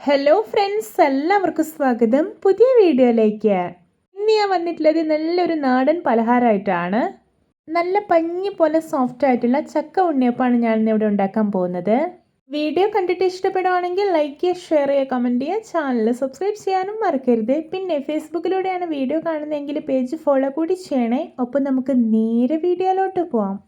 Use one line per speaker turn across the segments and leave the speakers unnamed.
Hello friends, എല്ലാവർക്കും സ്വാഗതം പുതിയ വീഡിയോയിലേക്ക്. ഇന്ന് ഞാൻ വന്നിട്ടുള്ളത് നല്ലൊരു നാടൻ പലഹാരമായിട്ടാണ്. നല്ല പഞ്ഞി പോലെ സോഫ്റ്റ് ആയിട്ടുള്ള ചക്ക ഉണ്ണിയപ്പമാണ് ഞാൻ ഇന്നിവിടെ ഉണ്ടാക്കാൻ പോകുന്നത്. വീഡിയോ കണ്ടിട്ട് ഇഷ്ടപ്പെടുവാണെങ്കിൽ ലൈക്ക് ചെയ്യുക, ഷെയർ ചെയ്യുക, കമൻറ്റ് ചെയ്യുക, ചാനൽ സബ്സ്ക്രൈബ് ചെയ്യാനും മറക്കരുത്. പിന്നെ ഫേസ്ബുക്കിലൂടെയാണ് വീഡിയോ കാണുന്നതെങ്കിൽ പേജ് ഫോളോ കൂടി ചെയ്യണേ. ഒപ്പം നമുക്ക് നേരെ വീഡിയോയിലോട്ട് പോവാം.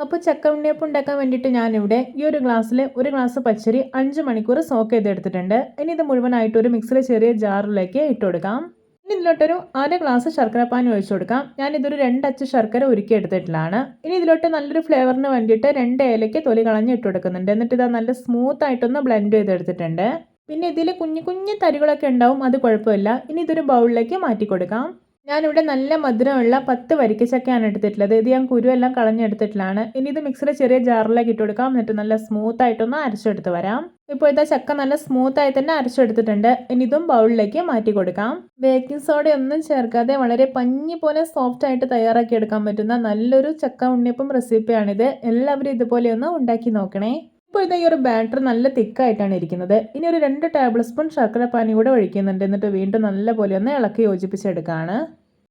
അപ്പോൾ ചക്ക ഉണ്ണിയപ്പം ഉണ്ടാക്കാൻ വേണ്ടിയിട്ട് ഞാനിവിടെ ഈ ഒരു ഗ്ലാസ്സിൽ ഒരു ഗ്ലാസ് പച്ചരി 5 മണിക്കൂർ സോക്ക് ചെയ്തെടുത്തിട്ടുണ്ട്. ഇനി ഇത് മുഴുവനായിട്ട് ഒരു മിക്സിയിൽ ചെറിയ ജാറിലേക്ക് ഇട്ട് കൊടുക്കാം. ഇനി ഇതിലോട്ടൊരു 1/2 ഗ്ലാസ് ശർക്കരപ്പാനി ഒഴിച്ചു കൊടുക്കാം. ഞാനിതൊരു 2 അച്ച് ശർക്കര ഉരുക്കി എടുത്തിട്ടുള്ളതാണ്. ഇനി ഇതിലോട്ട് നല്ലൊരു ഫ്ലേവറിന് വേണ്ടിയിട്ട് 2 ഏലയ്ക്ക് തൊലി കളഞ്ഞ് ഇട്ട് കൊടുക്കുന്നുണ്ട്. എന്നിട്ട് ഇത് നല്ല സ്മൂത്ത് ആയിട്ടൊന്ന് ബ്ലെൻഡ് ചെയ്തെടുത്തിട്ടുണ്ട്. പിന്നെ ഇതിൽ കുഞ്ഞു കുഞ്ഞു തരികളൊക്കെ ഉണ്ടാവും, അത് കുഴപ്പമില്ല. ഇനി ഇതൊരു ബൗളിലേക്ക് മാറ്റി കൊടുക്കാം. ഞാനിവിടെ നല്ല മധുരമുള്ള 10 വരിക്കച്ചക്കയാണ് എടുത്തിട്ടുള്ളത്. ഇത് ഞാൻ കുരുവെല്ലാം കളഞ്ഞെടുത്തിട്ടുള്ളതാണ്. ഇനി ഇത് മിക്സിയുടെ ചെറിയ ജാറിലേക്ക് ഇട്ട് കൊടുക്കാം. എന്നിട്ട് നല്ല സ്മൂത്ത് ആയിട്ടൊന്ന് അരച്ചെടുത്ത് വരാം. ഇപ്പോൾ ഇതാ ചക്ക നല്ല സ്മൂത്ത് ആയി തന്നെ അരച്ചെടുത്തിട്ടുണ്ട്. ഇനി ഇതും ബൗളിലേക്ക് മാറ്റി കൊടുക്കാം. ബേക്കിംഗ് സോഡ ഒന്നും ചേർക്കാതെ വളരെ പഞ്ഞി പോലെ സോഫ്റ്റ് ആയിട്ട് തയ്യാറാക്കി എടുക്കാൻ പറ്റുന്ന നല്ലൊരു ചക്ക ഉണ്ണിയപ്പം റെസിപ്പിയാണിത്. എല്ലാവരും ഇതുപോലെ ഒന്ന് ഉണ്ടാക്കി നോക്കണേ. ഇപ്പോൾ ഇതാ ഈ ഒരു ബാറ്റർ നല്ല തിക്കായിട്ടാണ് ഇരിക്കുന്നത്. ഇനി ഒരു 2 ടേബിൾ സ്പൂൺ ശർക്കരപ്പാനി കൂടെ ഒഴിക്കുന്നുണ്ട്. എന്നിട്ട് വീണ്ടും നല്ലപോലെ ഒന്ന് ഇളക്കി യോജിപ്പിച്ചെടുക്കുകയാണ്.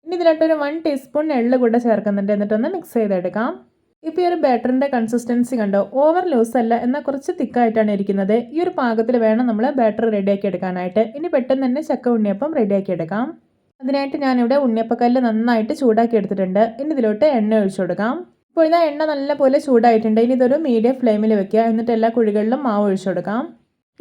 ഇനി ഇതിലോട്ടൊരു 1 ടീസ്പൂൺ എള്ള് കൂടെ ചേർക്കുന്നുണ്ട്. എന്നിട്ടൊന്ന് മിക്സ് ചെയ്തെടുക്കാം. ഇപ്പോൾ ഈ ഒരു ബാറ്ററിൻ്റെ കൺസിസ്റ്റൻസി കണ്ടോ, ഓവർ ലൂസ് അല്ല, എന്നാൽ കുറച്ച് തിക്കായിട്ടാണ് ഇരിക്കുന്നത്. ഈ ഒരു പാകത്തിൽ വേണം നമ്മൾ ബാറ്റർ റെഡിയാക്കി എടുക്കാനായിട്ട്. ഇനി പെട്ടെന്ന് തന്നെ ചക്ക ഉണ്ണിയപ്പം റെഡിയാക്കി എടുക്കാം. അതിനായിട്ട് ഞാനിവിടെ ഉണ്ണിയപ്പക്കല്ല് നന്നായിട്ട് ചൂടാക്കി എടുത്തിട്ടുണ്ട്. ഇനി ഇതിലോട്ട് എണ്ണ ഒഴിച്ചു കൊടുക്കാം. ഇപ്പോൾ ഇതാ എണ്ണ നല്ലപോലെ ചൂടായിട്ടുണ്ട്. ഇനി ഇതൊരു മീഡിയം ഫ്ലെയിമിൽ വെക്കുക. എന്നിട്ട് എല്ലാ കുഴികളിലും മാവ് ഒഴിച്ചു കൊടുക്കാം.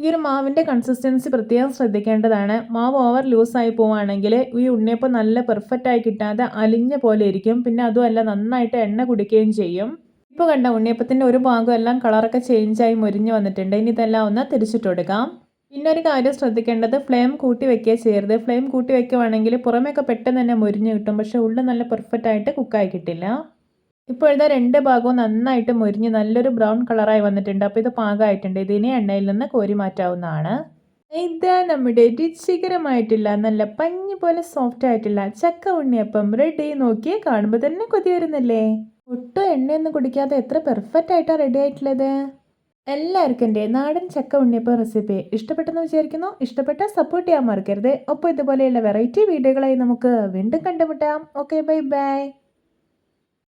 ഈ ഒരു മാവിൻ്റെ കൺസിസ്റ്റൻസി പ്രത്യേകം ശ്രദ്ധിക്കേണ്ടതാണ്. മാവ് ഓവർ ലൂസായി പോവുകയാണെങ്കിൽ ഈ ഉണ്ണിയപ്പം നല്ല പെർഫെക്റ്റ് ആയി കിട്ടാതെ അലിഞ്ഞ പോലെ ഇരിക്കും. പിന്നെ അതുമല്ല നന്നായിട്ട് എണ്ണ കുടിക്കുകയും ചെയ്യും. ഇപ്പോൾ കണ്ട ഉണ്ണിയപ്പത്തിൻ്റെ ഒരു ഭാഗം എല്ലാം കളറൊക്കെ ചേഞ്ചായി മൊരിഞ്ഞ് വന്നിട്ടുണ്ട്. ഇനി ഇതെല്ലാം ഒന്ന് തിരിച്ചിട്ട് കൊടുക്കാം. പിന്നെ ഒരു കാര്യം ശ്രദ്ധിക്കേണ്ടത്, ഫ്ലെയിം കൂട്ടി വെക്കുക ചെയ്യരുത്. ഫ്ലെയിം കൂട്ടി വെക്കുകയാണെങ്കിൽ പുറമേയൊക്കെ പെട്ടെന്ന് തന്നെ മൊരിഞ്ഞ് കിട്ടും, പക്ഷേ ഉള്ളിൽ നല്ല പെർഫെക്റ്റ് ആയിട്ട് കുക്കായി കിട്ടില്ല. ഇപ്പോൾ ഇതാ 2 ഭാഗവും നന്നായിട്ട് മൊരിഞ്ഞ് നല്ലൊരു ബ്രൗൺ കളറായി വന്നിട്ടുണ്ട്. അപ്പോൾ ഇത് പാകമായിട്ടുണ്ട്. ഇതിനെ എണ്ണയിൽ നിന്ന് കോരി മാറ്റാവുന്നതാണ്. ഇതാ നമ്മുടെ രുചികരമായിട്ടുള്ള നല്ല പഞ്ഞി പോലെ സോഫ്റ്റ് ആയിട്ടുള്ള ചക്ക ഉണ്ണിയപ്പം റെഡി. നോക്കിയേ, കാണുമ്പോൾ തന്നെ കൊതി വരുന്നില്ലേ? ഒട്ടും എണ്ണയൊന്നും കുടിക്കാതെ എത്ര പെർഫെക്റ്റ് ആയിട്ടാണ് റെഡി ആയിട്ടുള്ളത്. എല്ലാവർക്കും എൻ്റെ നാടൻ ചക്ക ഉണ്ണിയപ്പം റെസിപ്പി ഇഷ്ടപ്പെട്ടെന്ന് വിചാരിക്കുന്നു. ഇഷ്ടപ്പെട്ടാൽ സപ്പോർട്ട് ചെയ്യാൻ മറക്കരുത്. ഒപ്പം ഇതുപോലെയുള്ള വെറൈറ്റി വീഡിയോകളായി നമുക്ക് വീണ്ടും കണ്ടുമുട്ടാം. Okay, bye bye.